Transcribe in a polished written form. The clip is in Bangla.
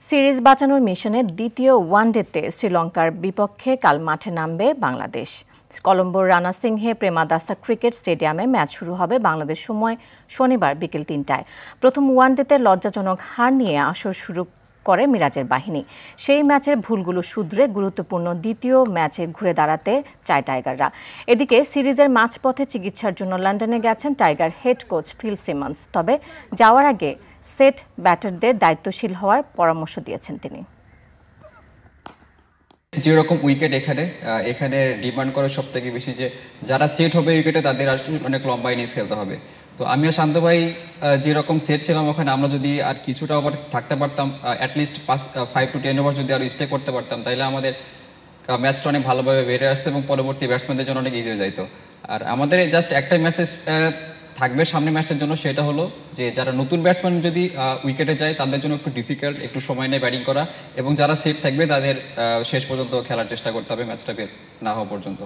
সিরিজ বাঁচানোর মিশনে দ্বিতীয় ওয়ানডেতে শ্রীলঙ্কার বিপক্ষে কাল মাঠে নামবে বাংলাদেশ। কলম্বোর রানা সিংহে প্রেমাদাসা ক্রিকেট স্টেডিয়ামে ম্যাচ শুরু হবে বাংলাদেশ সময় শনিবার বিকেল ৩টায়। প্রথম ওয়ানডেতে লজ্জাজনক হার নিয়ে আসর শুরু করে মিরাজের বাহিনী। সেই ম্যাচের ভুলগুলো শুধরে গুরুত্বপূর্ণ দ্বিতীয় ম্যাচে ঘুরে দাঁড়াতে চায় টাইগাররা। এদিকে সিরিজের মাঝপথে চিকিৎসার জন্য লন্ডনে গেছেন tiger head coach Phil Simmons. তবে যাওয়ার আগে সেট ব্যাটারদের দায়িত্বশীল হওয়ার পরামর্শ দিয়েছেন তিনি। যেরকম উইকেট এখানে ডিমান্ড করে সব থেকে বেশি যে যারা সেট হবে উইকেটে তাদের অনেক লম্বা ইনিংস খেলতে হবে। তো আমি আর শান্ত ভাই যেরকম সেট ছিলাম ওখানে আমরা যদি আর কিছুটা ওভার থাকতে পারতাম, অ্যাটলিস্ট 5 to 10 ওভার যদি আরও স্টে করতে পারতাম, তাহলে আমাদের ম্যাচটা অনেক ভালোভাবে বেড়ে আসছে এবং পরবর্তী ব্যাটসম্যানদের জন্য অনেক ইজি হয়ে যাইতো। আর আমাদের জাস্ট একটাই মেসেজ থাকবে সামনে ম্যাচের জন্য, সেটা হলো যে যারা নতুন ব্যাটসম্যান যদি উইকেটে যায় তাদের জন্য একটু ডিফিকাল্ট, একটু সময় নিয়ে ব্যাটিং করা, এবং যারা সেট থাকবে তাদের শেষ পর্যন্ত খেলার চেষ্টা করতে হবে ম্যাচটা বের না হওয়া পর্যন্ত।